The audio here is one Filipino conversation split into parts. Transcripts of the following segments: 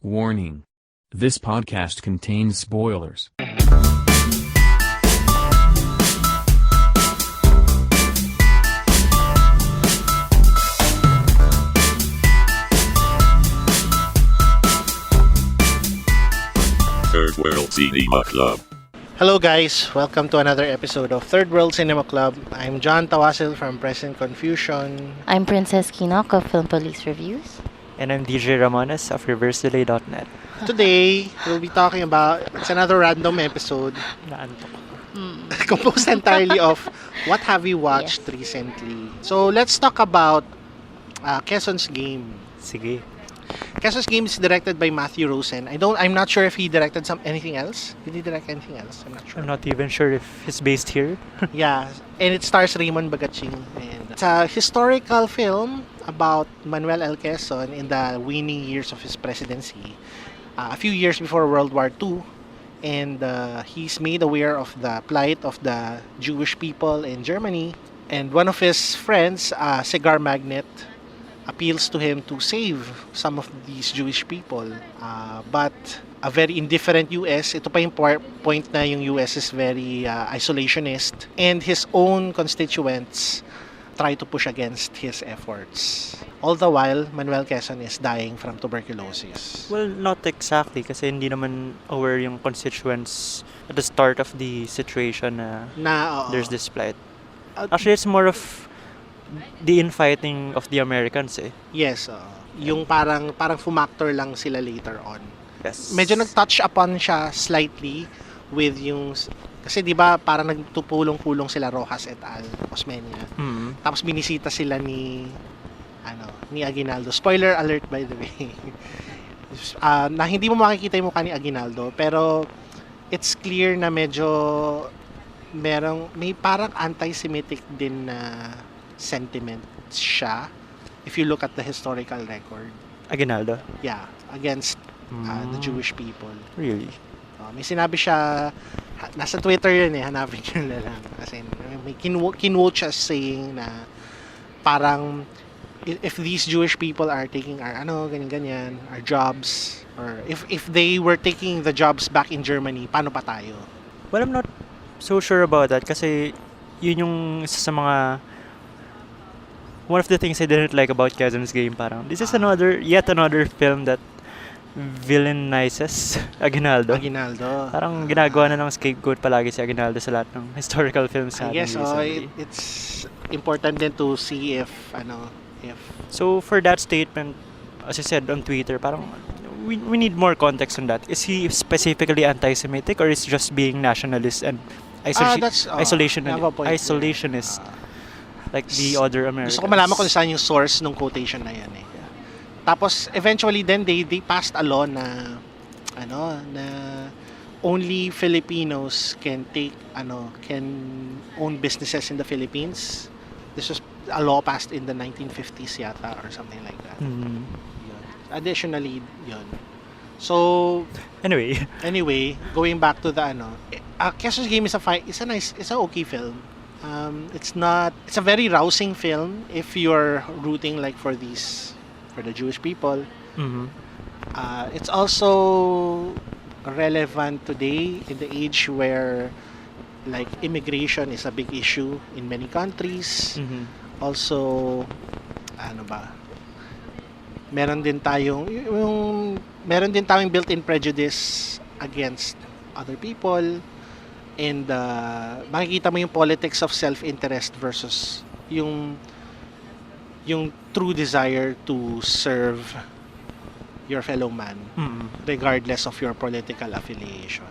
Warning. This podcast contains spoilers. Third World Cinema Club. Hello guys, welcome to another episode of Third World Cinema Club. I'm John Tawasil from Present Confusion. I'm Princess Kinok of Film Police Reviews. And I'm DJ Ramones of ReverseDelay.net. Today, we'll be talking about, it's another random episode composed entirely of what have we watched recently. So let's talk about Quezon's Game. Sige. Quezon's Game is directed by Matthew Rosen. I'm not sure if he directed anything else. Did he direct anything else? I'm not sure. I'm not even sure if it's based here. Yeah, and it stars Raymond Bagaching. And it's a historical film about Manuel L. Quezon in the waning years of his presidency. A few years before World War II. And he's made aware of the plight of the Jewish people in Germany. And one of his friends, a cigar magnate, appeals to him to save some of these Jewish people. But a very indifferent US, ito pa yung point na yung US is very isolationist. And his own constituents try to push against his efforts. All the while, Manuel Quezon is dying from tuberculosis. Well, not exactly kasi hindi naman aware yung constituents at the start of the situation na there's this plight. Actually, it's more of the infighting of the Americans eh. Yes, yung parang fumactor lang sila later on. Yes. Medyo nag-touch upon siya slightly with yung, kasi di ba parang nagtupulong-pulong sila Rojas et al. Osmeña. Mm-hmm. Tapos binisita sila ni Aguinaldo. Spoiler alert by the way. Na hindi mo makikita yung mukha ni Aguinaldo, pero it's clear na medyo may parang anti-Semitic din na sentiment siya if you look at the historical record. Aguinaldo? Yeah, against the Jewish people. Really? May sinabi siya, nasa Twitter yun eh, hanapin nyo na lang. Kasi may kinwote siya saying na parang if these Jewish people are taking our ganyan-ganyan, our jobs, or if they were taking the jobs back in Germany, paano pa tayo? Well, I'm not so sure about that kasi yun yung isa sa mga one of the things I didn't like about Quezon's Game, parang this is yet another film that villainizes Aguinaldo. Parang ginagawa na ng scapegoat palagi si Aguinaldo sa lahat ng historical films I guess it's important din to see if So for that statement, as I said on Twitter, parang we need more context on that. Is he specifically anti-Semitic or is he just being nationalist and isolationist like the other Americans? Gusto ko malaman kung saan yung source ng quotation na yan eh. Tapos eventually then they passed a law na only Filipinos can own businesses in the Philippines. This was a law passed in the 1950s yata or something like that. Mm-hmm. Additionally, yun. So anyway, going back to the Quezon's Game is it's an okay film. It's a very rousing film if you're rooting like for the Jewish people. Mm-hmm. It's also relevant today in the age where like immigration is a big issue in many countries. Mm-hmm. Also, meron din tayong built-in prejudice against other people, and makikita mo yung politics of self-interest versus yung true desire to serve your fellow man, regardless of your political affiliation.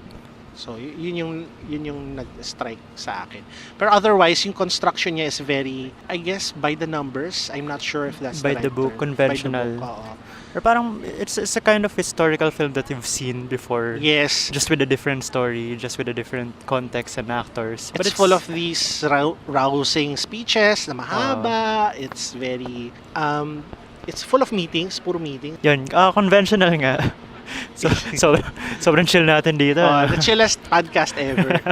So yun yung nag-strike sa akin. Pero otherwise yung construction niya is very, I guess, by the numbers. I'm not sure if that's by the right the book, term. conventional. By the book, or parang it's a kind of historical film that you've seen before. Yes. Just with a different story, just with a different context and actors. But it's full of these rousing speeches na mahaba. It's very it's full of meetings, puro meetings. Yan, conventional nga. So sobrang chill natin dito. The chillest podcast ever.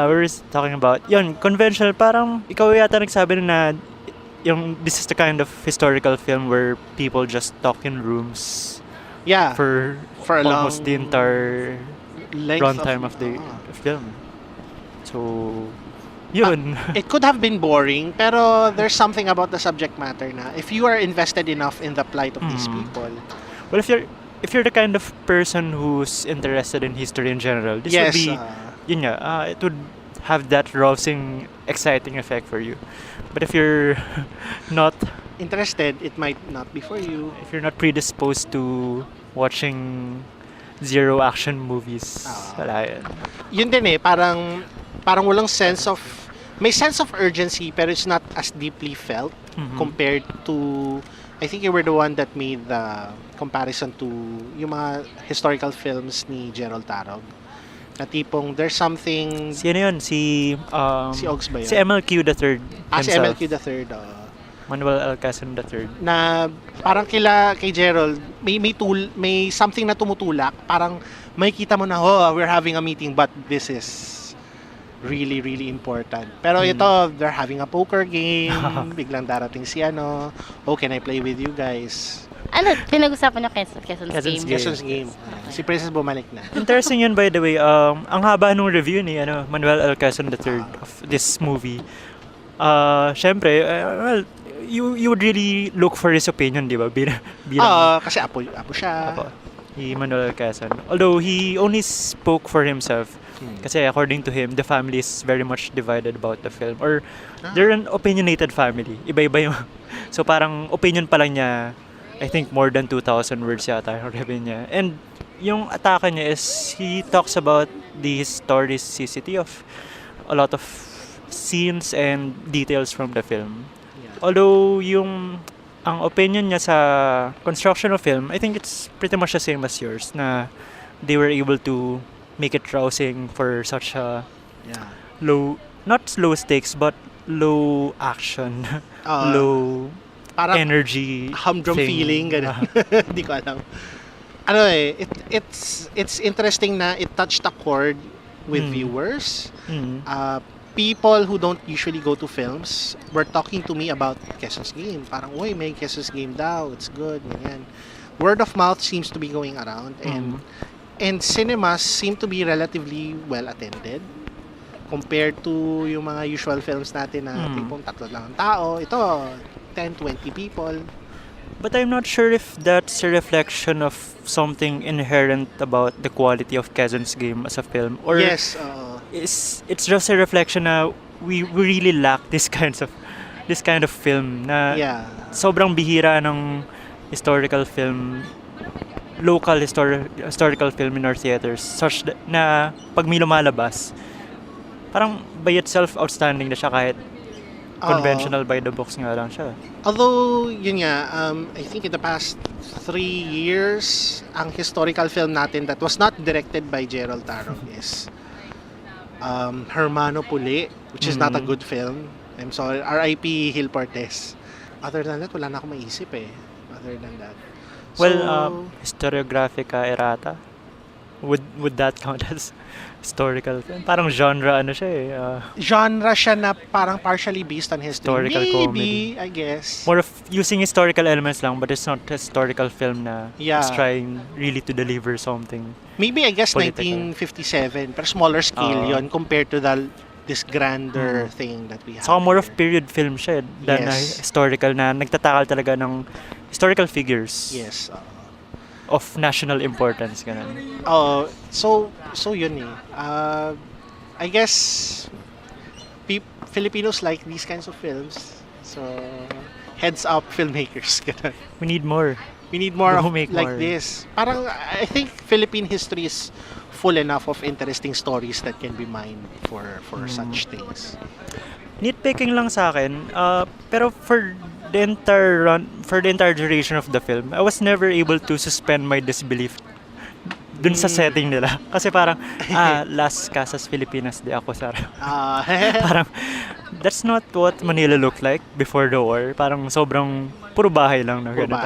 We're talking about yun, conventional. Parang ikaw yata nagsabi na this is the kind of historical film where people just talk in rooms Yeah. For For a almost long the entire length runtime of the film. So, yun. It could have been boring, pero there's something about the subject matter na if you are invested enough in the plight of these people. Well, if you're the kind of person who's interested in history in general, this would be, yun nga, it would have that rousing, exciting effect for you. But if you're not interested, it might not be for you. If you're not predisposed to watching zero action movies, wala yan. Yun din parang walang may sense of urgency, pero it's not as deeply felt compared to, I think you were the one that made the comparison to yung mga historical films ni Gerald Tarog. Na tipong there's something... Si ano yun? Si Ogs ba yun? Si MLQ the Third himself. Si MLQ the Third, Manuel Alcázar the Third. Na parang kay Gerald, may something na tumutulak. Parang may kita mo na, we're having a meeting, but this is really, really important. Pero ito, they're having a poker game. Biglang darating si can I play with you guys? Ano, pinag-usapan niyo Quezon's game? Si Princess bumalik na. Interesting yun, by the way. Ang haba nung review ni Manuel Alcázar III of this movie. Syempre, well, you would really look for his opinion, di ba? Kasi apo siya. He Manuel Alcázar. Although he only spoke for himself. Kasi according to him, the family is very much divided about the film. Or they're an opinionated family. Iba-iba yung... So parang opinion pa lang niya, I think more than 2,000 words yata yung review niya. And yung atake niya is he talks about the historicity of a lot of scenes and details from the film. Yeah. Although ang opinion niya sa construction of film, I think it's pretty much the same as yours, na they were able to make it rousing for such a not low stakes but low action, low energy, humdrum feeling, ganun. Hindi ko alam. It's interesting na it touched a chord with viewers. People who don't usually go to films were talking to me about Quezon's Game. Parang, may Quezon's Game daw, it's good, ganyan. Word of mouth seems to be going around, and cinemas seem to be relatively well attended compared to yung mga usual films natin na tipong 3 lang ang tao. Ito, 10, 20 people. But I'm not sure if that's a reflection of something inherent about the quality of Quezon's Game as a film, or it's just a reflection na we really lack this kind of film na sobrang bihira ng historical film, local historical film in our theaters, such na pag may lumalabas, parang by itself outstanding na siya kahit conventional by the books nga lang siya. Although, yun nga, I think in the past 3 years, ang historical film natin that was not directed by Gerald Tarog is Hermano Puli, which is not a good film. I'm sorry, R.I.P. Gil Portes. Other than that, wala na akong maisip other than that. Well, Historiographica Errata, would that count as historical film? Parang genre siya genre siya na parang partially based on history. Historical maybe, comedy. I guess. More of using historical elements lang, but it's not a historical film na it's trying really to deliver something. Maybe, I guess, political. 1957, pero smaller scale yon compared to this grander thing that we have. So more of period film siya than historical na nagtatakal talaga ng historical figures. Yes. Of national importance, ganun. So yun I guess Filipinos like these kinds of films. So heads up, filmmakers. Ganun. We need more. We need more of like more. This. Parang I think Philippine history is full enough of interesting stories that can be mined for such things. Nitpicking lang sa akin, pero for the entire duration of the film, I was never able to suspend my disbelief dun sa setting nila. Kasi parang, Las Casas Filipinas de ako, Sara. Parang, that's not what Manila looked like before the war. Parang sobrang puro bahay lang na ganun.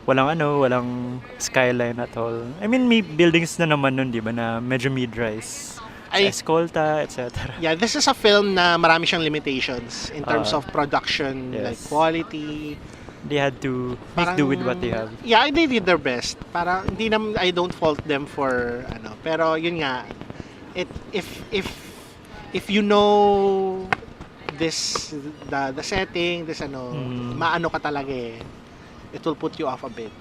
Walang skyline at all. I mean, may buildings na naman nun, di ba, na medyo mid-rise. Escolta, etc. Yeah, this is a film na marami siyang limitations in terms of production, like quality, they had to make do with what they have. Yeah, they did their best. Parang hindi naman, I don't fault them for pero yun nga, if you know this the setting, this maano ka talaga it will put you off a bit.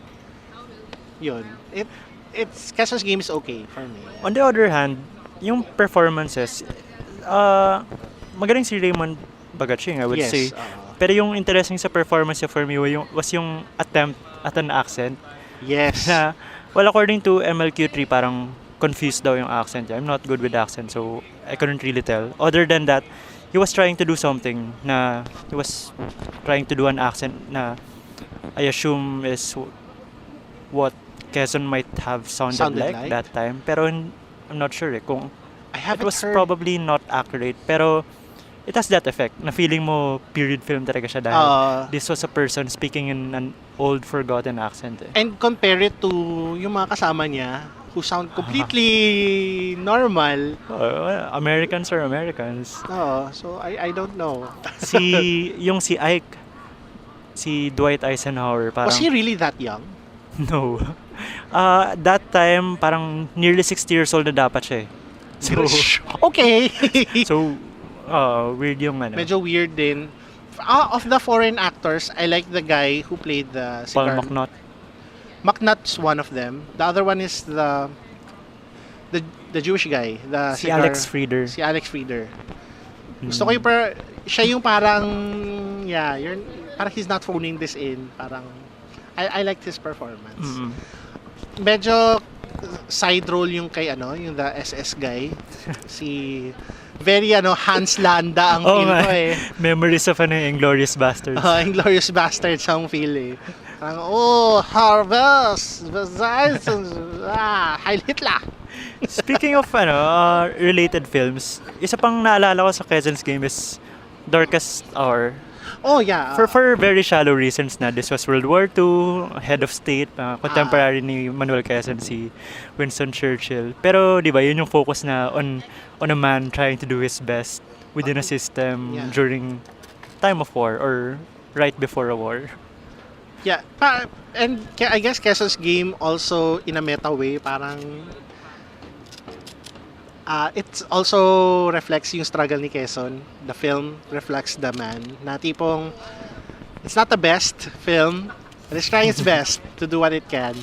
Yun. It's Quezon's game is okay for me. On the other hand, yung performances, magaling si Raymond Bagaching, I would say. Pero yung interesting sa performance niya for me was yung attempt at an accent. Yes. Well, according to MLQ3, parang confused daw yung accent. I'm not good with accent, so I couldn't really tell. Other than that, he was trying to do something he was trying to do an accent na I assume is what Quezon might have sounded like that time. Pero I'm not sure kung it was probably not accurate. Pero it has that effect na feeling mo period film talaga siya dahil this was a person speaking in an old forgotten accent. And compare it to yung mga kasama niya who sound completely normal. Americans are Americans. So I don't know. si Ike, si Dwight Eisenhower, parang... Was he really that young? No. That time, parang nearly 60 years old na dapat siya. So, okay. So, weird yung Medyo weird din. Of the foreign actors, I like the guy who played the Paul McNaught. McNaught's one of them. The other one is the Jewish guy. Si Alex Frieder. Si Alex Frieder. Gusto ko yung siya yung parang parang he's not phoning this in. Parang I liked his performance. Mm-hmm. Medyo side role yung kay yung the SS guy. Si very Hans Landa ang feel ko Memories of Inglourious Basterds. Inglourious Basterds ang feel Parang harvest Heil Hitler. Speaking of related films, isa pang naalala ko sa Quezon's game is Darkest Hour. Oh yeah. For very shallow reasons na this was World War II, head of state, contemporary ni Manuel Quezon, si Winston Churchill. Pero di ba yun yung focus na on a man trying to do his best within a system during time of war or right before a war. Yeah, and I guess Quezon's game also in a meta way parang it also reflects yung struggle ni Quezon. The film reflects the man. Na tipong, it's not the best film, but it's trying its best to do what it can,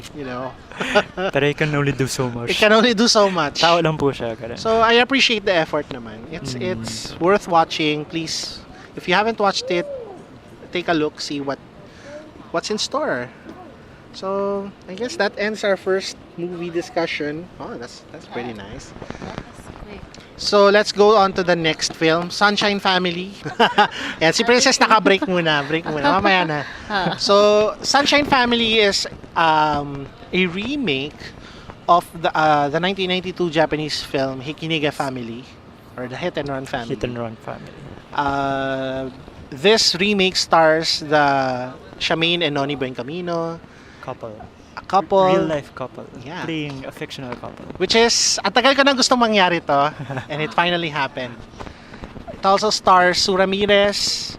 Pero it can only do so much. It can only do so much. Tao lang po siya. So I appreciate the effort naman. It's worth watching. Please, if you haven't watched it, take a look, see what's in store. So I guess that ends our first movie discussion. Oh, that's pretty nice. So let's go on to the next film, Sunshine Family. Yan, si Princess naka-break muna. Mamaya na. So Sunshine Family is a remake of the 1992 Japanese film Hikiniga Family, or the Hit and Run Family. Hit and Run Family. This remake stars the Charmaine and Noni Buencamino. A couple. Real life couple. Yeah. Playing a fictional couple. Which is, ang tagal ko nang gustong mangyari to. And it finally happened. It also stars Sue Ramirez,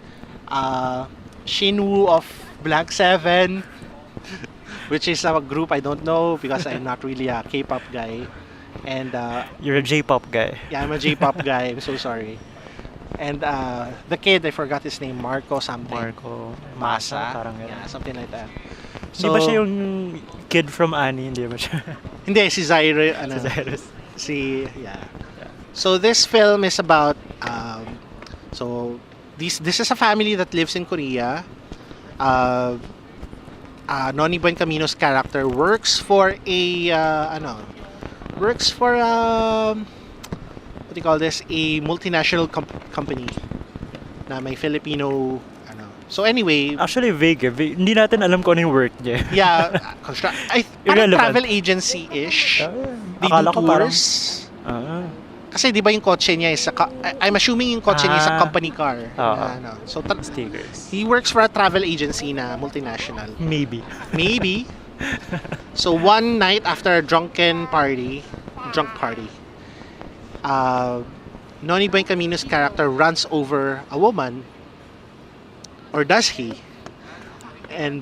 Shinwoo of Black 7, which is a group I don't know because I'm not really a K-pop guy. And you're a J-pop guy. Yeah, I'm a J-pop guy. I'm so sorry. And the kid, I forgot his name, Marco something. Marco Masa. Parang yeah, something like that. So, hindi ba siya yung kid from Annie? Hindi ba siya? Hindi, si Zaire. Yeah. So this film is about this is a family that lives in Korea. Noni Buencamino's character works for a what do you call this? A multinational company na may Filipino. So anyway, actually vague. Hindi natin alam kung ano yung work niya. Yeah, parang travel agency-ish. They do tours. Kasi di ba yung kotse niya is I'm assuming yung kotse niya is a company car. So stickers. He works for a travel agency na multinational. Maybe. So one night after a drunk party, Noni Buencamino's character runs over a woman. Or does he? And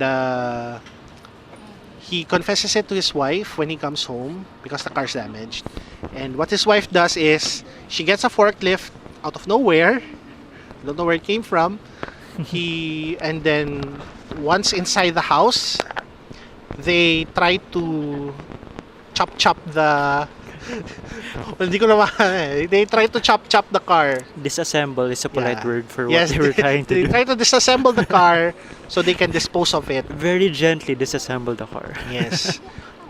he confesses it to his wife when he comes home because the car's damaged. And what his wife does is she gets a forklift out of nowhere. Don't know where it came from. And then once inside the house, they try to chop the well, hindi ko naman they try to chop the car. Disassemble is a polite word for what they were trying to do. They try to disassemble the car so they can dispose of it. Very gently disassemble the car. Yes.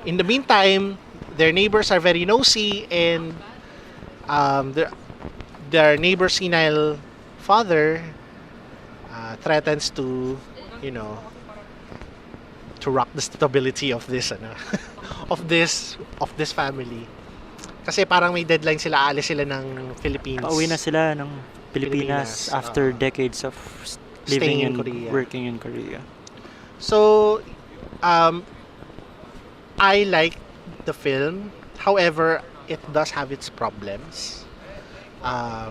In the meantime, their neighbors are very nosy, and their neighbor's senile father threatens to, to rock the stability of this of this family. Kasi parang may deadline sila, aalis sila ng Philippines. Pauwi na sila ng Pilipinas after decades of living and working in Korea. So, I like the film. However, it does have its problems.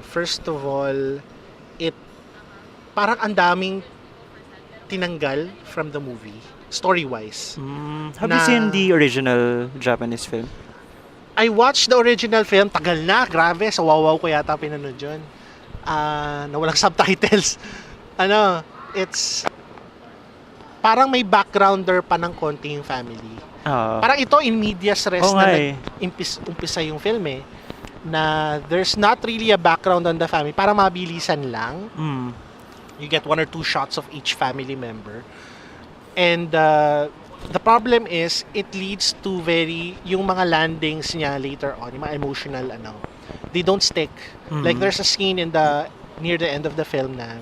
First of all, parang ang daming tinanggal from the movie, story-wise. Have you seen the original Japanese film? I watched the original film. Tagal na, grabe. Sa Wawaw ko yata pinanood yun. Na walang subtitles. It's parang may backgrounder pa ng konti yung family. Parang ito in medias res na umpisa yung film na there's not really a background on the family. Parang mabilisan lang. You get 1 or 2 shots of each family member. And the problem is, it leads to yung mga landings niya later on, yung mga emotional, they don't stick. Like, there's a scene near the end of the film na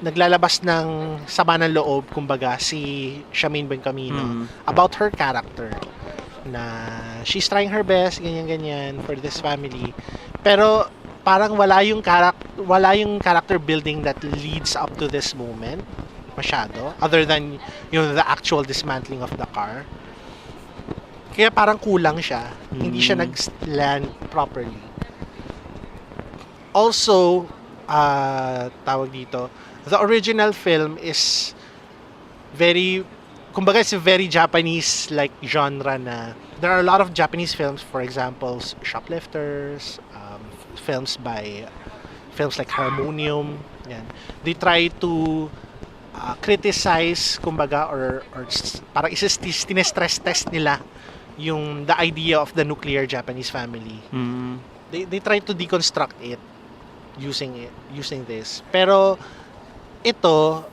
naglalabas ng sama ng loob, kumbaga, si Shamin Bencamino about her character. Na she's trying her best, ganyan-ganyan, for this family. Pero, parang wala yung character building that leads up to this moment. Masyado, other than the actual dismantling of the car. Kaya parang kulang siya. Hindi siya nag-land properly. Also, tawag dito, the original film is kumbaga it's a very Japanese like genre na there are a lot of Japanese films, for example, Shoplifters, films like Harmonium. Yan. They try to criticize, kumbaga, or parang tinestress test nila the idea of the nuclear Japanese family. They try to deconstruct it using this. Pero ito,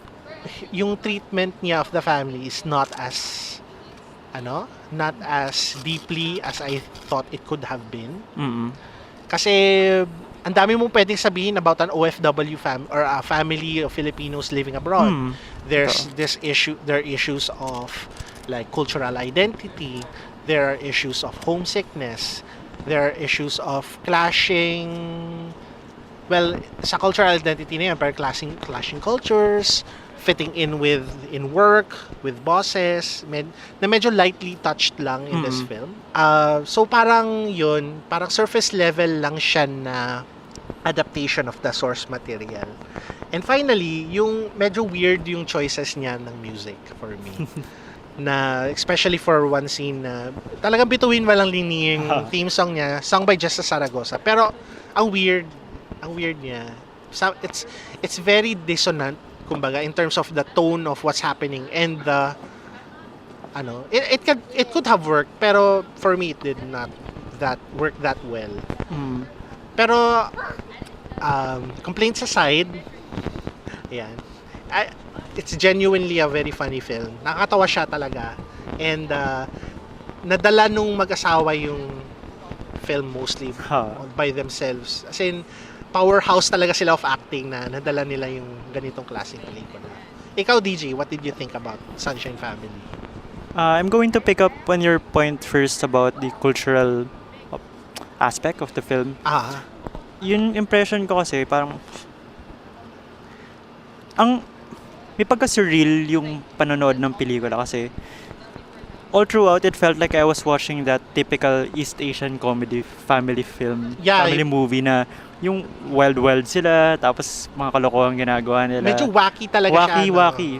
yung treatment niya of the family is not as deeply as I thought it could have been. Kasi ang dami mong pwedeng sabihin about an OFW or a family of Filipinos living abroad. There are issues of like cultural identity. There are issues of homesickness. There are issues of clashing. Well, sa cultural identity na yan, pero clashing cultures, fitting in work, with bosses, na medyo lightly touched lang in this film. So parang surface level lang siya na adaptation of the source material. And finally, yung medyo weird yung choices niya ng music for me. Na especially for one scene na talagang bituin walang linya yung theme song niya, sung by Justa Saragosa. Pero ang weird niya. So, it's very dissonant, kumbaga, in terms of the tone of what's happening and the it could have worked, pero for me it did not work that well. Pero complaints aside, it's genuinely a very funny film. Nakakatawa siya talaga. And nadala nung mag-asawa yung film mostly by themselves. As in, powerhouse talaga sila of acting na nadala nila yung ganitong klaseng pelikula. Ikaw, DJ, what did you think about Sunshine Family? I'm going to pick up on your point first about the cultural aspect of the film. Yung impression ko kasi parang may pagka-surreal yung panonood ng pelikula kasi all throughout, it felt like I was watching that typical East Asian comedy family film, family movie na yung wild sila, tapos mga kalokohan ginagawa nila. Medyo wacky talaga siya.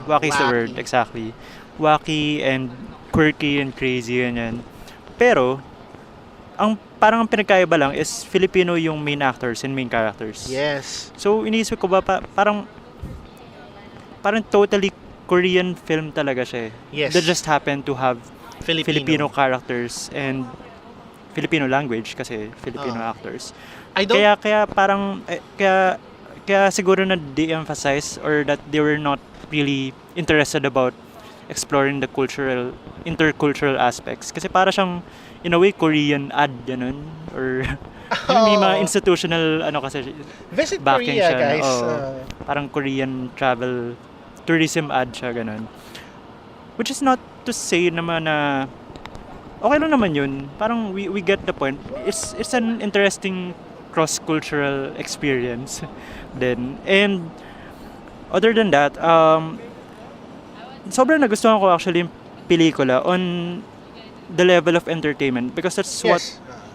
Wacky is the word, exactly. Wacky and quirky and crazy, yan. Pero, parang ang pinagkaiba lang is Filipino yung main actors and main characters. Yes. So, iniisip ko ba, parang totally Korean film talaga siya. Yes. That just happened to have Filipino characters and Filipino language kasi Filipino actors. Kaya parang kaya siguro na de-emphasize or that they were not really interested about exploring the intercultural aspects kasi para siyang in a way Korean ad ganun or may mga institutional kasi visit backing Korea, siya, guys. Parang Korean travel tourism ad siya ganun, which is not to say naman na okay lang naman yun, parang we get the point. It's an interesting cross-cultural experience then, and other than that sobrang nagustuhan ko actually yung pelikula on the level of entertainment because that's what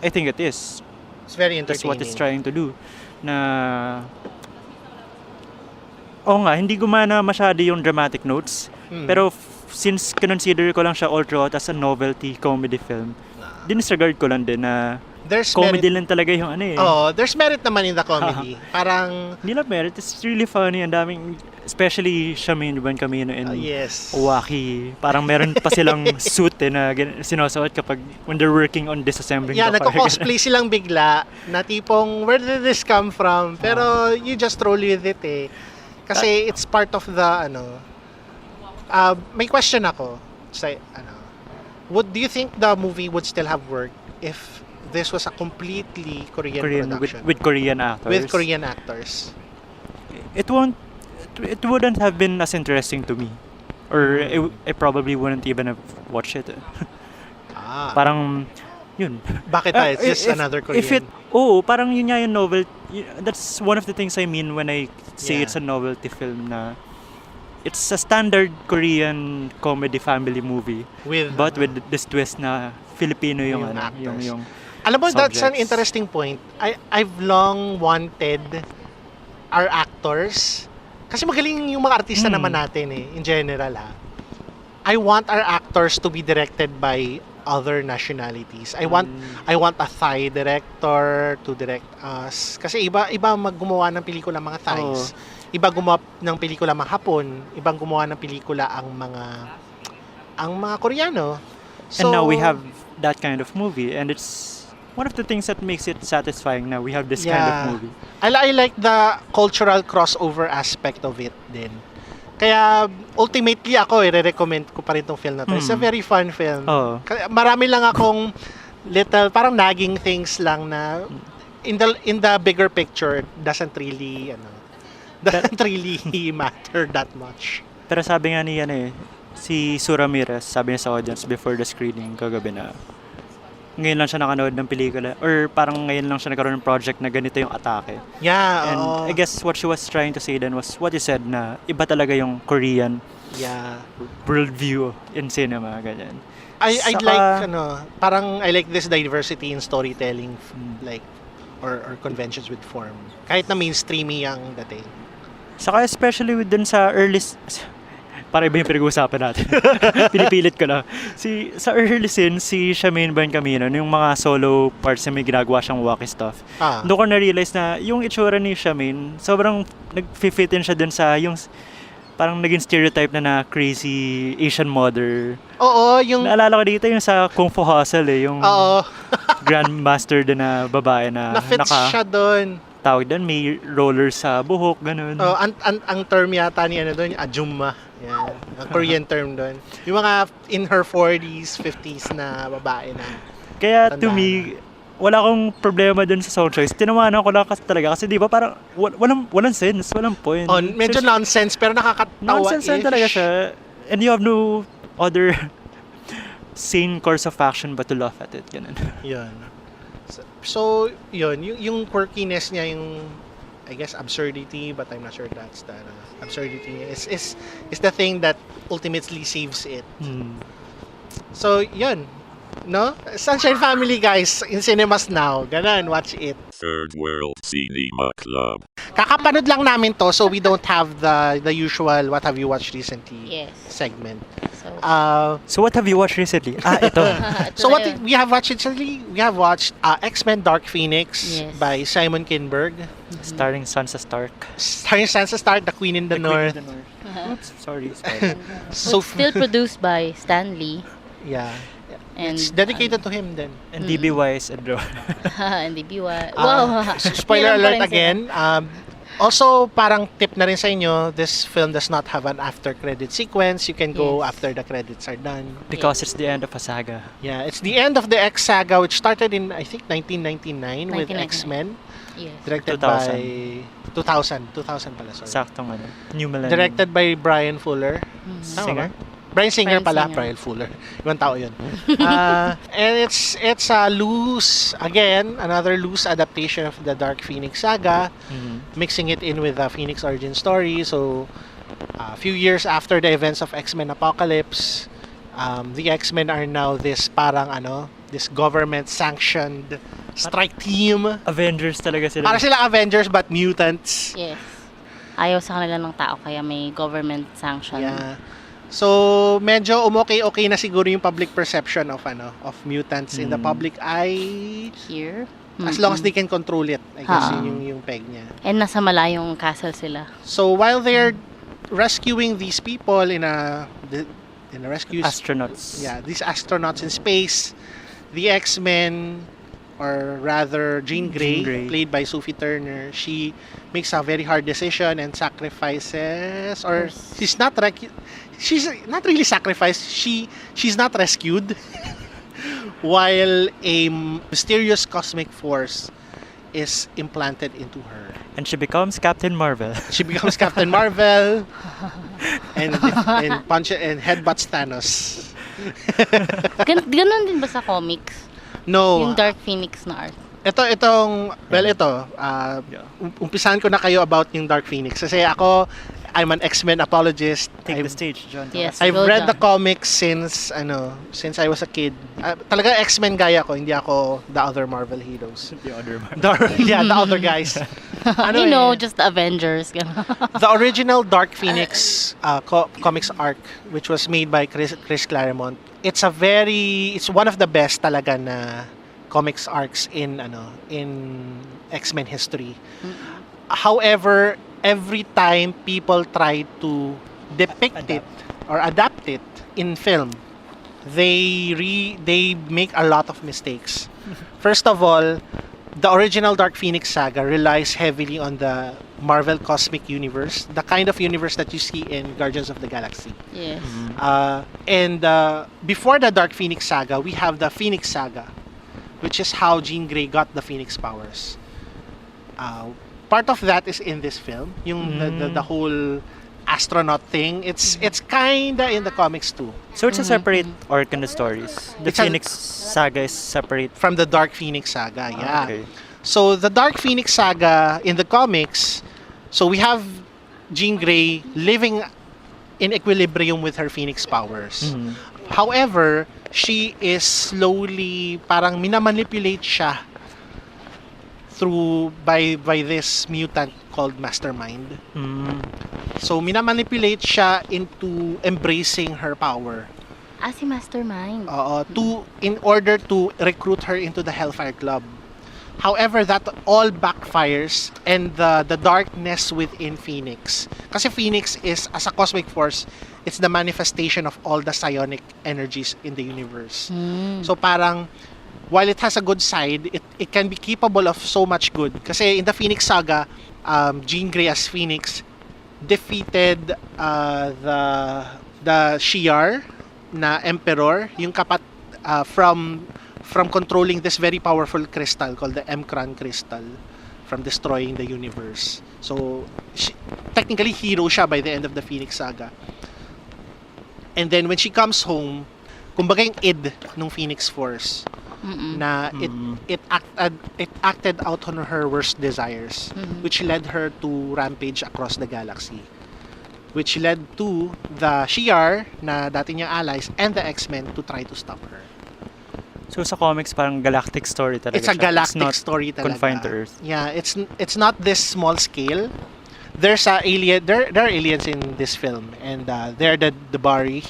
I think it is. It's very entertaining. That's what it's trying to do. Na hindi gumana masyado yung dramatic notes. Pero since consider ko lang siya all throughout as a novelty comedy film, dinisregard ko lang din na there's comedy lang talaga yung there's merit naman in the comedy. Parang hindi lang merit, it's really funny. Ang daming, especially Shamin Ban Camino and Waki. Parang meron pa silang suit na sinusuot kapag when they're working on disassembling the car. Nagko-cosplay silang bigla na tipong, where did this come from? Pero you just roll with it Kasi it's part of the may question ako. Do you think the movie would still have worked if this was a completely Korean production? With Korean actors. With Korean actors. It wouldn't have been as interesting to me. Or I probably wouldn't even have watched it. Parang yun. Bakit it's just another Korean? Parang yun nga yung novel. That's one of the things I mean when I say it's a novelty film na it's a standard Korean comedy family movie but with this twist na Filipino yung yung alam mo, subjects. That's an interesting point. I've long wanted our actors, kasi magaling yung mga artista naman natin in general I want our actors to be directed by other nationalities. I want a Thai director to direct us. Kasi iba gumawa ng pelikula mga Thais. Iba gumawa ng pelikula mga Hapon, ibang gumawa ng pelikula ang mga Koreano. So, and now we have that kind of movie and it's one of the things that makes it satisfying na we have this kind of movie. I like the cultural crossover aspect of it din. Kaya ultimately ako i-recommend ko pa rin tong film na to. It's a very fun film. Marami lang akong little parang nagging things lang na in the bigger picture doesn't really matter that much. Pero sabi nga niya si Sue Ramirez, sabi niya sa audience before the screening kagabi na ngayon lang siya nakanood ng pelikula or parang ngayon lang siya nagkaroon ng project na ganito yung atake. And I guess what she was trying to say then was what you said na iba talaga yung Korean worldview in cinema, ganyan. I'd like parang I like this diversity in storytelling like or conventions with form. Kahit na mainstreamy ang dating. Saka especially dun sa early para iba yung pinag-uusapan natin. Pinipilit ko lang. Sa early scene, si Shamin Ban Camino, yung mga solo parts na may ginagawa siyang wacky stuff. Doon ko na-realize na yung itsura ni Shamin, sobrang nag-fit in siya dun sa yung parang naging stereotype na crazy Asian mother. Yung naalala ko dito yung sa Kung Fu Hustle yung grandmaster din na babae na na-fit siya doon. Tawag doon, may rollers sa buhok, ganun. Ang term yata ni doon, ajumma. Yan. Ang Korean term doon. Yung mga in her 40s, 50s na babae na. Kaya to me, wala akong problema doon sa song choice. Tinawanan ko lang talaga kasi di ba parang walang sense, walang point. Medyo nonsense pero nakakatawa-ish. Nonsense lang talaga siya. And you have no other sane course of action but to laugh at it. Ganun. Yun. So, yun. Yung quirkiness niya, yung I guess absurdity, but I'm not sure that's the absurdity is the thing that ultimately saves it. So, yun. No? Sunshine Family, guys, in cinemas now. Ganon, watch it. Third World Cinema Club. Kakapanood lang namin to, so we don't have the usual what have you watched recently segment. So what have you watched recently? Ito. So what we have watched recently? We have watched X-Men Dark Phoenix by Simon Kinberg. Starring Sansa Stark. Starring Sansa Stark, the Queen in the North. Oops, sorry. So still produced by Stan Lee. Yeah. And it's dedicated to him then. And DB Wise and and DB Wise. Wow. Spoiler alert again. Also, parang tip na rin sa inyo, this film does not have an after-credit sequence. You can go after the credits are done. Because it's the end of a saga. Yeah, it's the end of the X saga, which started in, I think, 1999 with X-Men. Yes. Directed 2000. by... 2000 pala, sorry. Saktong New Millennium. Directed by Brian Fuller. Singer? Brian Singer pala, Brian Fuller. Ibang tao yun. And it's a loose, again, another loose adaptation of the Dark Phoenix saga, mixing it in with the Phoenix origin story. So, a few years after the events of X-Men Apocalypse, the X-Men are now this this government-sanctioned strike team. Avengers talaga sila. Para sila Avengers but mutants. Yes. Ayaw sa kanila ng tao kaya may government sanction. Yeah. So, medyo okay na siguro yung public perception of mutants in the public eye. Here. As long as they can control it. I guess yun yung peg niya. And nasa malayong castle sila. So, while they're rescuing these people in a rescue... Astronauts. Yeah, these astronauts in space, the X-Men, or rather Jean Grey, played by Sophie Turner, she makes a very hard decision and sacrifices, or she's not really sacrificed, she's not rescued while a mysterious cosmic force is implanted into her. And she becomes Captain Marvel. She becomes Captain Marvel and headbutts Thanos. Ganon din ba sa comics? No. Yung Dark Phoenix na art. Umpisahan ko na kayo about yung Dark Phoenix. Kasi I'm an X-Men apologist. Take the stage, John. Yes, I've read the comics since I was a kid. Talaga X-Men gaya ko, hindi ako the other Marvel heroes. The other Marvel. The other guys. Just the Avengers. The original Dark Phoenix comics arc, which was made by Chris Claremont, it's one of the best talaga na comics arcs in X-Men history. However, every time people try to depict it or adapt it in film, they make a lot of mistakes. First of all, the original Dark Phoenix saga relies heavily on the Marvel Cosmic Universe, the kind of universe that you see in Guardians of the Galaxy. Yes. And before the Dark Phoenix saga, we have the Phoenix saga, which is how Jean Grey got the Phoenix powers. Part of that is in this film, the whole astronaut thing. It's kinda in the comics too. So it's a separate arc in the stories. The Phoenix saga is separate from the Dark Phoenix saga. Yeah. Okay. So the Dark Phoenix saga in the comics, so we have Jean Grey living in equilibrium with her Phoenix powers. However, she is slowly parang minamanipulate siya by this mutant called Mastermind. So minamanipulate siya into embracing her power. Si Mastermind. In order to recruit her into the Hellfire Club. However, that all backfires, and the darkness within Phoenix. Kasi Phoenix is, as a cosmic force, it's the manifestation of all the psionic energies in the universe. So parang, while it has a good side, it can be capable of so much good. Kasi in the Phoenix saga, Jean Grey as Phoenix defeated the Shi'ar na Emperor, yung from controlling this very powerful crystal called the M'Kraan crystal, from destroying the universe. So, technically hero siya by the end of the Phoenix saga. And then when she comes home, kumbaga yung id ng Phoenix Force, na it acted out on her worst desires, which led her to rampage across the galaxy. which led to the Shi'ar na dati niyang allies and the X-Men to try to stop her. So sa comics parang galactic story talaga It's a siya. galactic story talaga. Confined to Earth. Yeah, it's not this small scale. There's alien. There are aliens in this film, and they're the Debari.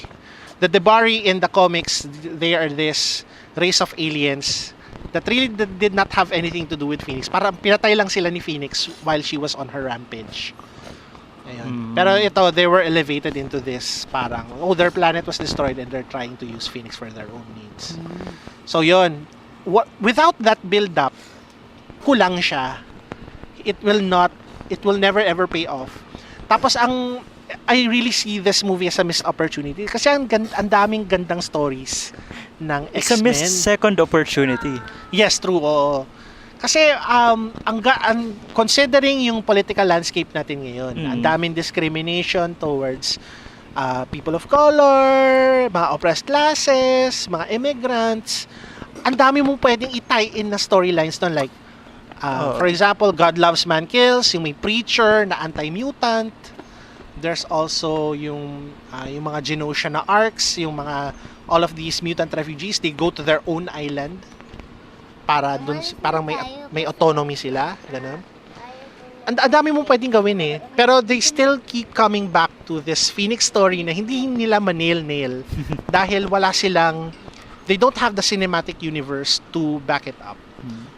The Debari in the comics, they are this race of aliens that really did not have anything to do with Phoenix. Parang pinatay lang sila ni Phoenix while she was on her rampage. Ayun. Pero ito, they were elevated into this parang, their planet was destroyed and they're trying to use Phoenix for their own needs. So yun, without that build-up, kulang siya. It will never ever pay off. Tapos I really see this movie as a missed opportunity kasi ang daming gandang stories ng X-Men. It's a missed second opportunity. Yes, true. Oo. Kasi considering yung political landscape natin ngayon, ang daming discrimination towards people of color, mga oppressed classes, mga immigrants. Ang dami mong pwedeng i-tie in na storylines doon, like for example, God Loves Man Kills, yung may preacher na anti-mutant. There's also yung mga Genosha na arcs, yung mga all of these mutant refugees, they go to their own island para dun parang may autonomy sila, ganun. Ang dami mong pwedeng gawin eh. Pero they still keep coming back to this Phoenix story na hindi nila ma-nail dahil they don't have the cinematic universe to back it up.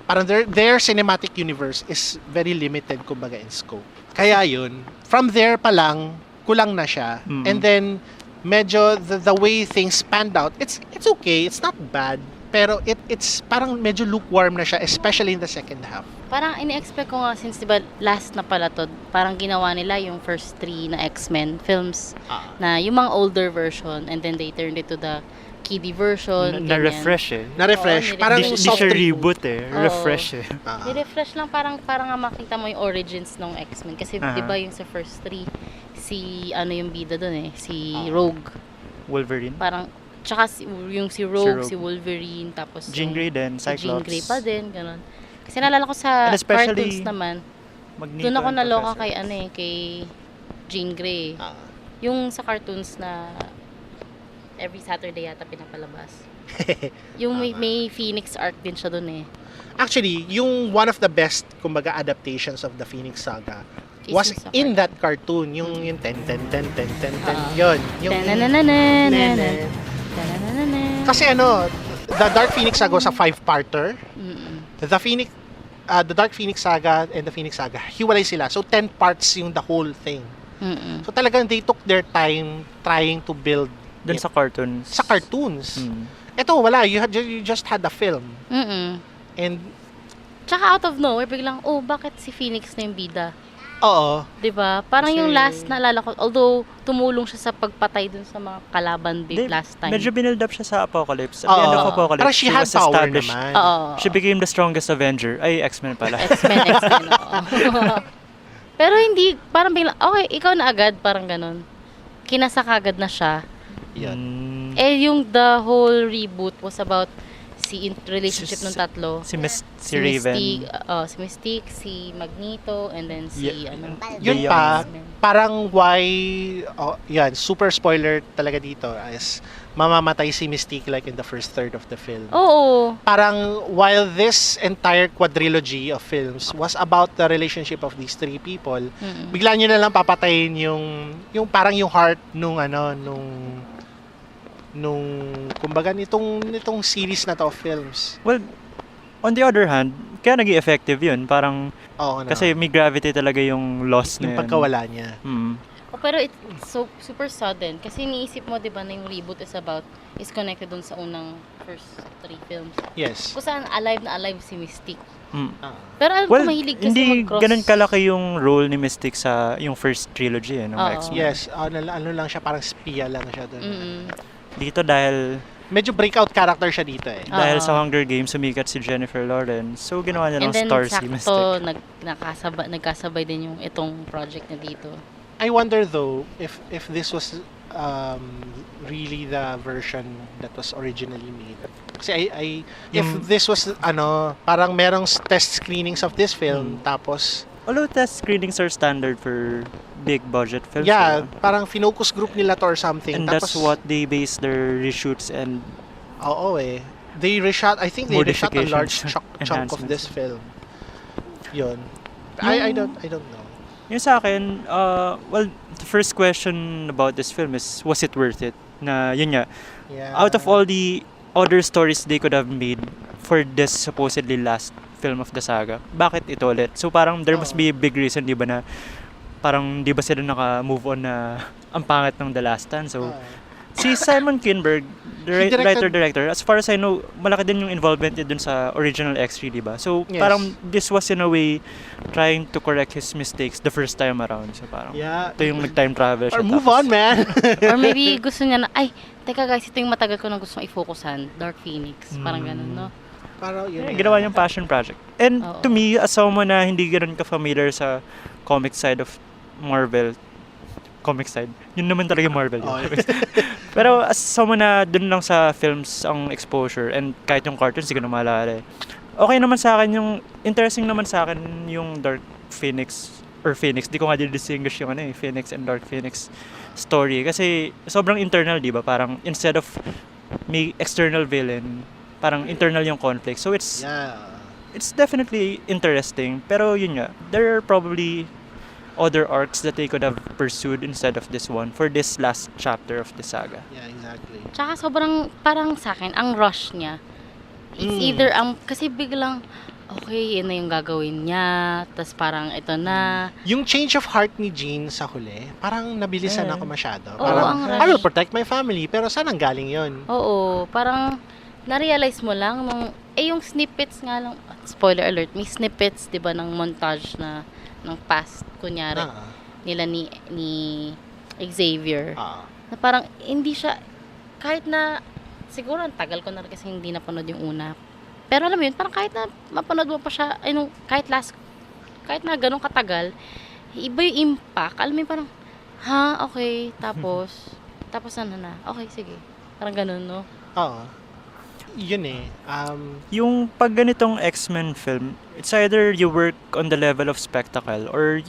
Parang their cinematic universe is very limited kumbaga in scope. Kaya yun, from there pa lang, kulang na siya. And then, medyo the way things panned out, it's okay, it's not bad. Pero it's parang medyo lukewarm na siya, especially in the second half. Parang ini-expect ko nga, since diba last na pala to, parang ginawa nila yung first 3 na X-Men films, na yung mga older version, and then they turned it to the kiddie version. Na-refresh eh. Na-refresh. Parang Di siya reboot eh. Refresh eh. Ni-refresh lang, parang makita mo yung origins ng X-Men. Kasi diba yung sa first 3, yung bida dun eh, si Rogue. Wolverine. Parang, tsaka yung si Rogue, si Wolverine, tapos Jean Grey din, Cyclops. Si Jean Grey pa din, ganun. Kasi naalala ko sa cartoons naman, doon ako naloka kay Jean Grey. Yung sa cartoons na every Saturday yata pinapalabas. Yung may Phoenix arc din siya doon eh. Actually, yung one of the best, kumbaga, adaptations of the Phoenix Saga was in that cartoon. Yung 10, yun. Yung kasi the Dark Phoenix Saga was a 5-parter. The Dark Phoenix Saga and the Phoenix Saga, hiwalay sila. So 10 parts yung the whole thing. So talagang they took their time trying to build dun sa cartoons. Sa cartoons. Ito, wala. You just had a film. And tsaka out of nowhere, biglang, bakit si Phoenix na yung bida? Oo. Diba? Parang yung last naalala ko, although tumulong siya sa pagpatay dun sa mga kalaban last time. Medyo build up siya sa Apocalypse. At the end of Apocalypse, parang she had power naman. She became the strongest Avenger. Ay, X-Men pala. X-Men, oo. Pero hindi, parang biglang, okay, ikaw na agad, parang ganun. Kinasa kagad na siya. Yan. Yung the whole reboot was about relationship ng tatlo. Si Raven. Si Mystique, si Magneto, and then yun pa, parang why, super spoiler talaga dito is mamamatay si Mystique like in the first third of the film. Oo. Parang while this entire quadrilogy of films was about the relationship of these 3 people, bigla nyo na lang papatayin yung parang yung heart kumbaga nitong series na to of films. Well, on the other hand, kaya naging effective yun. Parang, kasi may gravity talaga yung loss na yung pagkawala niya. Pero it's so super sudden. Kasi iniisip mo, diba, na yung reboot is connected dun sa unang first 3 films. Yes. Kung saan alive na alive si Mystique. Pero alam ko mahilig kasi hindi mag-cross. Ganun kalaki yung role ni Mystique sa yung first trilogy ng X-Men. Yes, ano lang siya, parang spia lang siya doon. Dito dahil medyo breakout character siya dito eh. Dahil sa Hunger Games, sumikat si Jennifer Lawrence. So, ginawa niya ng star si Mystique. And then, nagkasabay din yung itong project na dito. I wonder though, if this was really the version that was originally made. Kasi if this was, parang merong test screenings of this film, tapos Although test screenings are standard for big budget films. Yeah, parang finocus group nila to or something. And tapos, that's what they base their reshoots and Oo eh. I think they reshot a large chunk of this film. Yun. I don't know. Yung sa akin, well, the first question about this film is, was it worth it? Na yun nga, out of all the other stories they could have made for this supposedly last film of the saga, bakit ito ulit? So parang there must be a big reason, di ba, na parang di ba sila naka-move on na ang pangit ng The Last Stand. So si Simon Kinberg, the writer-director, as far as I know, malaki din yung involvement niya dun sa original X3, di ba? So parang this was in a way trying to correct his mistakes the first time around. So parang ito yung nag-time travel siya. Or move on, man! Or maybe gusto niya na, teka guys, ito yung matagal ko na gustong i-focusan, Dark Phoenix. Parang ganun, no? Parang yun. Ginawa niyang passion project. And to me, as someone na hindi ganun ka-familiar sa comic side of Marvel, comic side, yun naman talaga Marvel. Pero as someone na dun lang sa films ang exposure, and kahit yung cartoons, hindi ko na maalala. Okay naman sa akin yung, interesting naman sa akin yung Dark Phoenix, or Phoenix, di ko nga distinguish yung Phoenix and Dark Phoenix story. Kasi sobrang internal, di ba? Parang instead of may external villain, parang internal yung conflict. So it's definitely interesting. Pero yun nga, there are probably other arcs that they could have pursued instead of this one for this last chapter of the saga. Yeah, exactly. Tsaka sobrang, parang sa akin, ang rush niya. It's either, kasi biglang, okay, yun na yung gagawin niya, tas parang ito na. Yung change of heart ni Jean sa huli, parang nabilisan ako masyado. Oo, parang, ang rush. I will protect my family, pero saan ang galing yun? Oo, parang, na-realize mo lang nung, yung snippets nga lang, spoiler alert, may snippets, di ba, ng montage na, ng past, kunyari, nila ni Xavier, na parang, hindi siya, kahit na, siguro, ang tagal ko na rin kasi hindi napanood yung una, pero alam mo yun, parang kahit na mapanood mo pa siya, kahit na ganun katagal, iba yung impact, alam mo yun, parang, okay, tapos ano na, okay, sige, parang ganun, no? Oo. Yun yung pag ganitong X-Men film, it's either you work on the level of spectacle or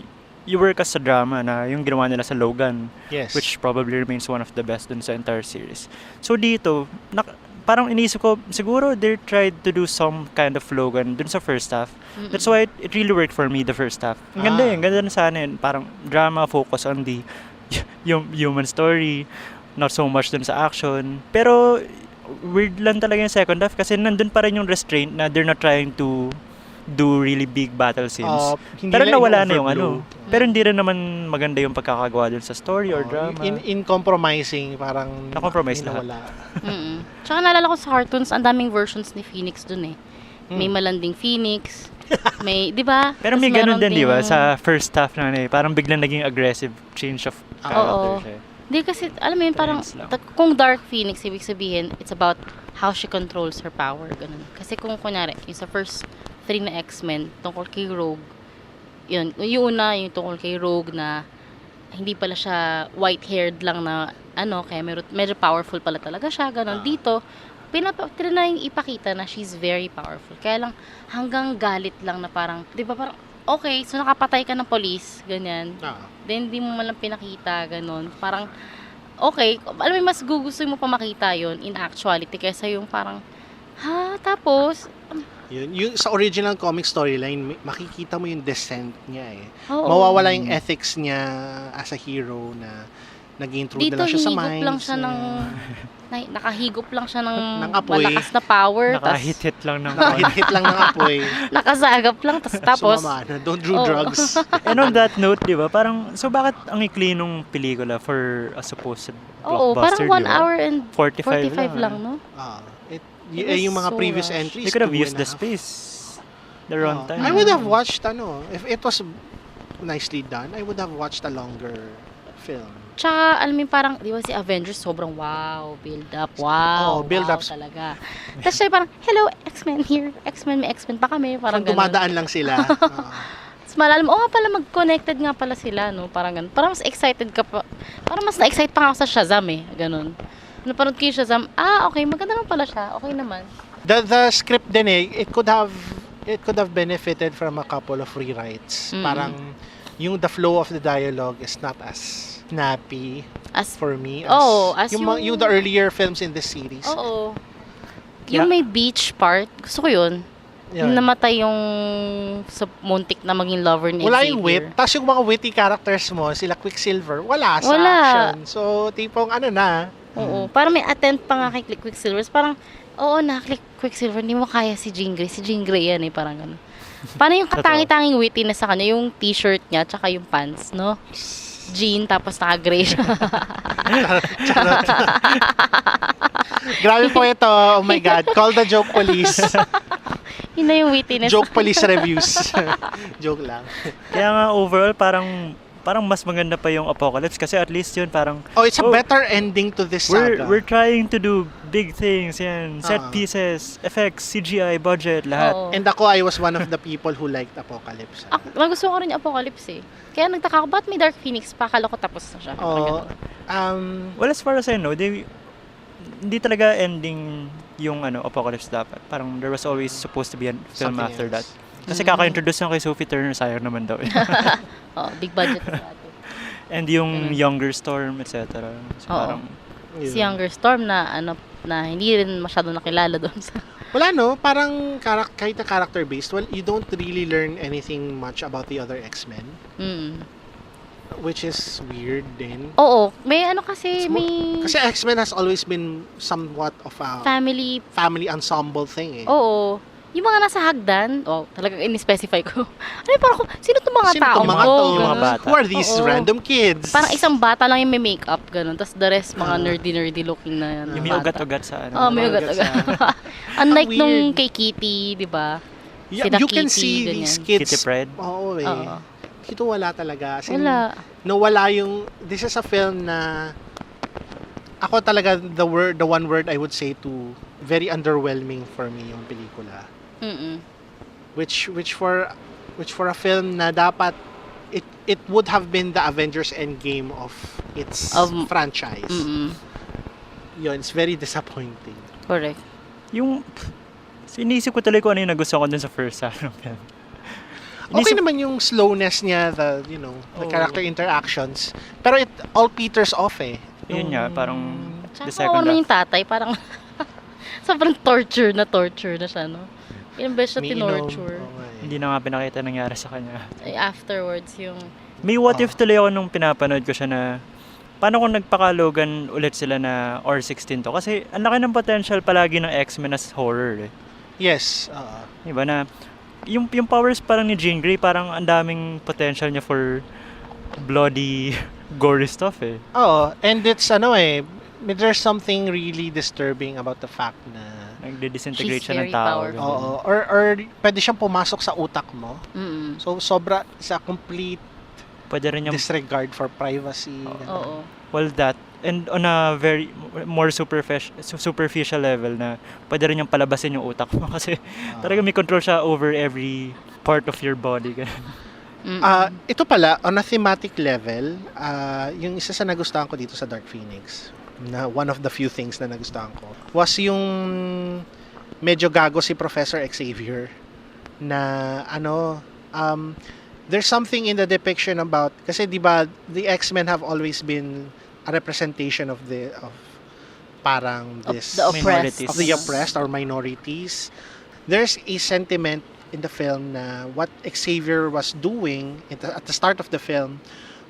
you work as a drama na yung ginawa nila sa Logan, which probably remains one of the best dun sa entire series. So dito, parang inisip ko, siguro they tried to do some kind of Logan dun sa first half. That's why it really worked for me the first half. Ang ganda na sana yun. Parang drama, focus on the human story, not so much dun sa action. Pero weird lang talaga yung second half kasi nandun pa rin yung restraint na they're not trying to do really big battle scenes. Pero nawala na yung pero hindi rin naman maganda yung pagkakagawa dun sa story or drama. In compromising, parang na-compromise lahat. Tsaka naalala ko sa cartoons, ang daming versions ni Phoenix dun eh. May malanding Phoenix, may, di ba? Pero may ganun din, di ba? Sa first half na parang biglang naging aggressive change of character siya. Hindi kasi, alam mo yun, parang, kung Dark Phoenix, ibig sabihin, it's about how she controls her power, ganun. Kasi kung kunyari, yung sa first 3 na X-Men, tungkol kay Rogue, yung una, yung tungkol kay Rogue na, hindi pala siya white-haired lang na, kaya medyo powerful pala talaga siya, ganun. Dito, tinanay ipakita na she's very powerful. Kaya lang, hanggang galit lang na parang, di ba parang, okay, so nakapatay ka ng police, ganyan. Then, di mo malang pinakita, ganun. Parang, okay, alam mo, mas gugustuhin mo pa makita yon in actuality kaysa yung parang, tapos, yung sa original comic storyline, makikita mo yung descent niya eh. Mawawala yung ethics niya as a hero na nag-intrude na lang siya sa minds. Lang siya nakahigop lang siya ng malakas na power. Nakahit-hit lang ng apoy. Nakasagap lang. Tapos sumama na, don't do drugs. And on that note, di ba, parang, so bakit ang ikli nung pelikula for a supposed blockbuster? Parang 1 hour and 45 lang, no? Yung mga previous entries. They could have used the space. The runtime. I would have watched, if it was nicely done, I would have watched a longer film. Tsaka, alam mo parang, di ba si Avengers, sobrang build up, build up talaga. Tapos siya parang, hello, X-Men here, may X-Men pa kami, parang ganun. Dumadaan lang sila. Tapos malalam, nga pala, mag-connected nga pala sila, no, parang ganun. Parang mas excited ka pa, parang mas na-excite pa nga ako sa Shazam ganun. Napanood ko yung Shazam, okay, maganda lang pala siya, okay naman. The script din it could have it could have benefited from a couple of rewrites. Parang the flow of the dialogue is not as snappy as for me as yung the earlier films in this series. Oo. Yung may beach part, gusto ko yun. Yung namatay yung muntik na maging lover ni Xavier. Wala yung wit. Tapos yung mga witty characters mo, sila Quicksilver, wala sa action. So, tipong Oo. Parang may attempt pa nga kay Quicksilver. Parang, na-click Quicksilver, hindi mo kaya si Jean Grey. Si Jean Grey yan parang gano'n. Paano yung katangi-tanging witty na sa kanya? Yung t-shirt niya, tsaka yung pants, no? Jean, tapos naka-gray siya. Grabe po ito. Oh my God. Call the joke police. Yun na yung wittiness. Joke police reviews. Joke lang. Kaya nga overall, parang mas maganda pa yung Apocalypse kasi at least yun parang... it's a better ending to this saga. We're trying to do big things, yan. Set pieces, effects, CGI, budget, lahat. And I was one of the people who liked Apocalypse. Gusto ko rin yung Apocalypse Kaya nagtaka ko, ba't may Dark Phoenix pa? Akala ko tapos na siya. Well, as far as I know, hindi talaga ending yung Apocalypse dapat. Parang there was always supposed to be a film Something after else. that. Kasi kaka-introduce lang kay Sophie Turner, sayang naman daw. Big budget. And yung Younger Storm, etc. So, parang... Si Younger Storm na hindi rin masyado nakilala doon sa... Wala parang kahit na character-based, well, you don't really learn anything much about the other X-Men. Which is weird din. Oo, may kasi Kasi X-Men has always been somewhat of a family ensemble thing Oo. Yung mga nasa hagdan, talagang in-specify ko. Parang sino itong mga tao? Yung mga bata. Who are these random kids? Parang isang bata lang yung may makeup, ganun. Tapos the rest, mga nerdy looking na yan. Yung may ugat-ugat sa may ugat-ugat. Unlike nung kay Kitty, di ba? You can see these kids. Kitty Pryde. Oo Ito wala talaga. Wala. Wala yung... This is a film na... Ako talaga, the one word I would say to very underwhelming for me yung pelikula. Which for a film na dapat it would have been the Avengers Endgame of its franchise. Yun, it's very disappointing. Correct. Yung inisip ko talaga kung ano yung nagustuhan ko dun sa first half ng film. Okay naman yung slowness niya, the character interactions. Pero it all peters off Yun nga, parang the second half. Yung tatay, parang sobrang torture na siya, no? Ilang beses siya tinorture. Hindi na nga pinakita nangyari sa kanya. Afterwards, yung... May what if tuloy ako nung pinapanood ko siya na paano kung nagpakalogan ulit sila na R16 to? Kasi ang laki ng potential palagi ng X-Men as horror Yes. Diba na yung powers parang ni Jean Grey, parang ang daming potential niya for bloody, gory stuff and it's there's something really disturbing about the fact na nagde-disintegrate siya ng tao. Or pwede siyang pumasok sa utak mo. So, sobra sa complete pwede rin yung disregard for privacy. Well, that. And on a very more superficial level na pwede rin yung palabasin yung utak mo kasi talaga may control siya over every part of your body. Ito pala, on a thematic level, yung isa sa nagustuhan ko dito sa Dark Phoenix, na one of the few things na nagustuhan ko was yung medyo gago si Professor Xavier na there's something in the depiction about kasi diba the X-Men have always been a representation of parang this the oppressed. Of the oppressed or minorities. There's a sentiment in the film na what Xavier was doing at the start of the film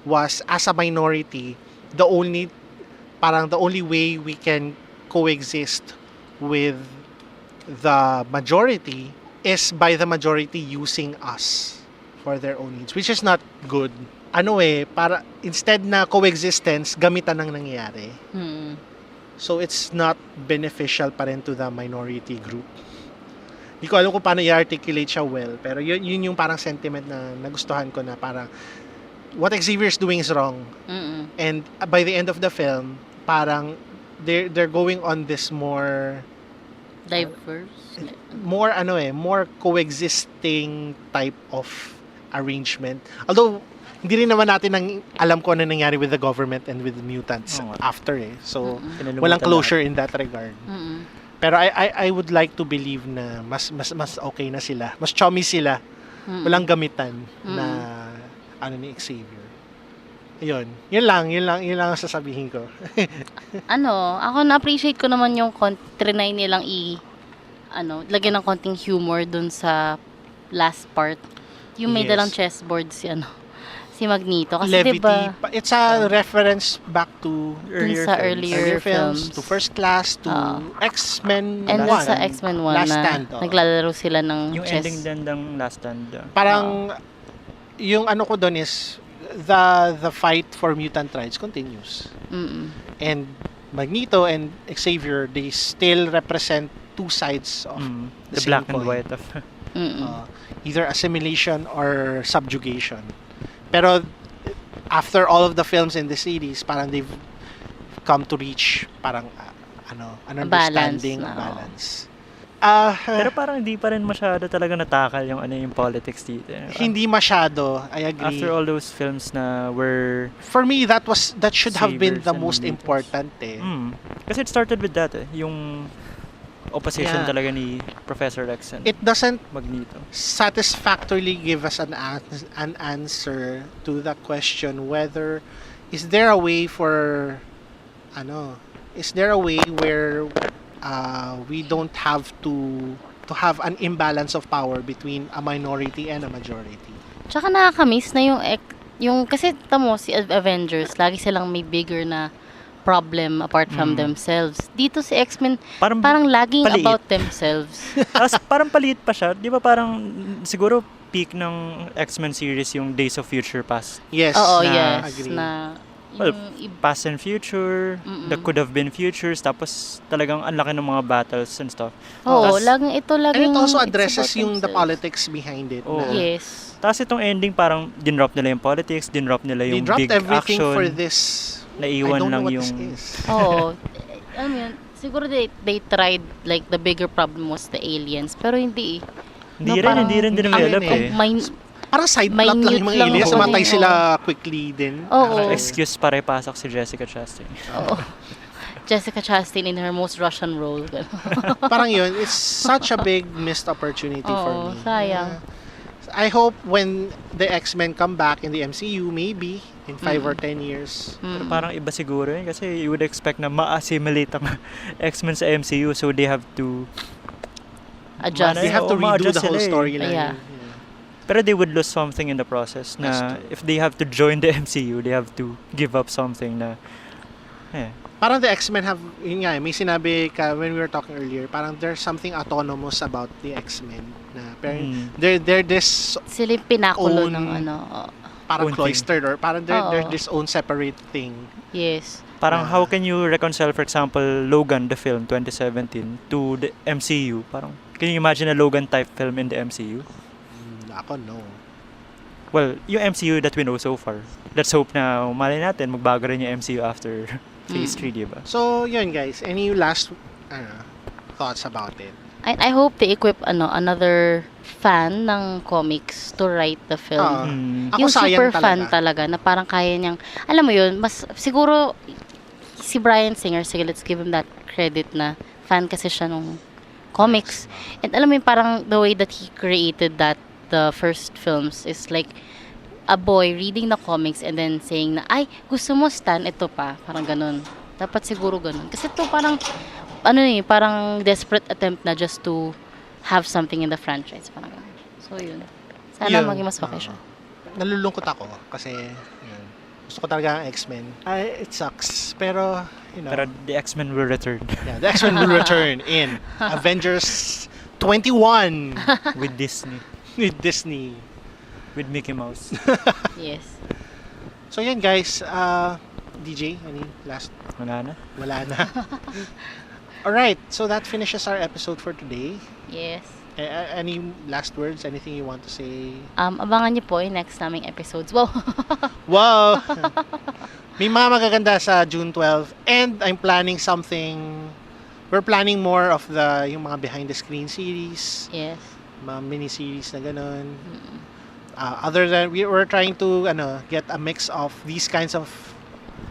was, as a minority, the only way we can coexist with the majority is by the majority using us for their own needs, which is not good. Para instead na coexistence, gamitan ang nangyayari. So it's not beneficial pa rin to the minority group. Hindi ko alam kung paano i-articulate siya well, pero yun yung parang sentiment na nagustuhan ko na parang what Xavier is doing is wrong. And by the end of the film, parang they're going on this more diverse, more coexisting type of arrangement. Although hindi rin naman natin alam kung ano nangyari with the government and with the mutants after So walang closure in that regard. Pero I would like to believe na mas okay na sila. Mas chummy sila. Walang gamitan na ni Xavier. Yun lang ang sasabihin ko. Ako na-appreciate ko naman yung trinay nilang lagyan ng konting humor dun sa last part. Yung may dalang chessboard si Magneto. Kasi Levity. diba, It's a reference back to earlier films. To First Class, to X-Men 1. And then sa X-Men 1 Last na Stand, naglalaro sila ng yung chess. ending din ng Last Stand. Parang, yung ko doon is, the fight for mutant rights continues. And Magneto and Xavier, they still represent two sides of the black and white of either assimilation or subjugation. Pero after all of the films in the series, parang they've come to reach parang an understanding, balance. Pero parang hindi pa rin masyado talaga natakal yung politics dito. Hindi masyado, I agree. After all those films na were... For me, that should have been the most important Kasi it started with that yung opposition talaga ni Professor X and it doesn't Magneto satisfactorily give us an answer to the question whether is there a way for is there a way where we don't have to have an imbalance of power between a minority and a majority. Tsaka nakakamiss na yung kasi tamo si Avengers lagi silang may bigger na problem apart from themselves. Dito si X-Men parang laging paliit about themselves. Tapos parang paliit pa siya. Di ba parang siguro peak ng X-Men series yung Days of Future Past. Yes. Oo, yes. Agree. Na past and future, that could have been futures, tapos talagang ang laki ng mga battles and stuff. Oo, laging and it also addresses yung the politics behind it. Yes. Tapos itong ending parang dinrop nila yung politics, dinrop nila yung big action. They dropped everything for this. Naiwan lang yung... Oo. Alam mo yun, siguro they tried, like, the bigger problem was the aliens, pero hindi Hindi rin develop parang side plot lang yung mga aliens. Matay sila quickly din. Excuse para ipasok si Jessica Chastain. Oo. Jessica Chastain in her most Russian role. Parang yun, it's such a big missed opportunity for me. Sayang. I hope when the X-Men come back in the MCU, maybe in 5 or 10 years. Pero parang iba siguro yun kasi you would expect na ma-assimilate ang X-Men sa MCU, so they have to adjust. They have to redo the whole storyline. Yeah. Pero they would lose something in the process na if they have to join the MCU, they have to give up something na Parang the X-Men have, yun nga, may sinabi ka when we were talking earlier, parang there's something autonomous about the X-Men na parang they're this sila yung pinakulo ng parang cloistered or parang they're this own separate thing. Yes. Parang how can you reconcile, for example, Logan, the film, 2017, to the MCU? Parang, can you imagine a Logan type film in the MCU? Ako, no. Well, yung MCU that we know so far. Let's hope na umali natin, magbago rin yung MCU after Phase 3, diba? So, yun guys. Any last thoughts about it? I hope they equip another fan ng comics to write the film. Yung super fan talaga na parang kaya niyang, alam mo yun, mas siguro si Bryan Singer, sige, let's give him that credit na fan kasi siya nung comics. And alam mo yun, parang the way that he created the first films is like a boy reading the comics and then saying na, ay, gusto mo Stan, ito pa. Parang ganun. Dapat siguro ganun. Kasi ito parang, parang desperate attempt na just to have something in the franchise. Parang ganun. So, yun. Sana maging mas okay siya. Nalulungkot ako kasi, yun. Gusto ko talaga ang X-Men. It sucks. Pero, Pero the X-Men will return. Yeah, the X-Men will return in Avengers 21. With Disney. With Disney. With Mickey Mouse. Yes. So yan guys, DJ, any last? Wala na. Alright, so that finishes our episode for today. Yes. Any last words? Anything you want to say? Abangan niyo po yung next naming episodes. Wow! Wow! May mga magaganda sa June 12. And I'm planning something. We're planning more of yung mga behind the screen series. Yes. Mga mini-series na ganun. Other than, we're trying to get a mix of these kinds of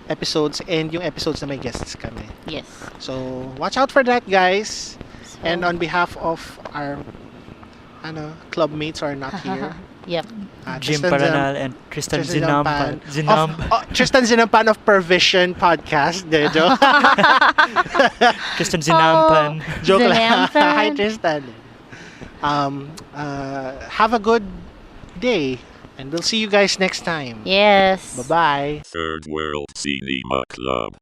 episodes and yung episodes na may guests kami. Yes. So, watch out for that, guys. And on behalf of our club mates who are not here. Yep. Jim Paranal and Tristan Zinampan. Tristan Zinampan of Pervision Podcast. Joke. Tristan Zinampan. Joke lang. Hi, Tristan. Have a good day. And we'll see you guys next time. Yes. Bye-bye. Third World Cinema Club.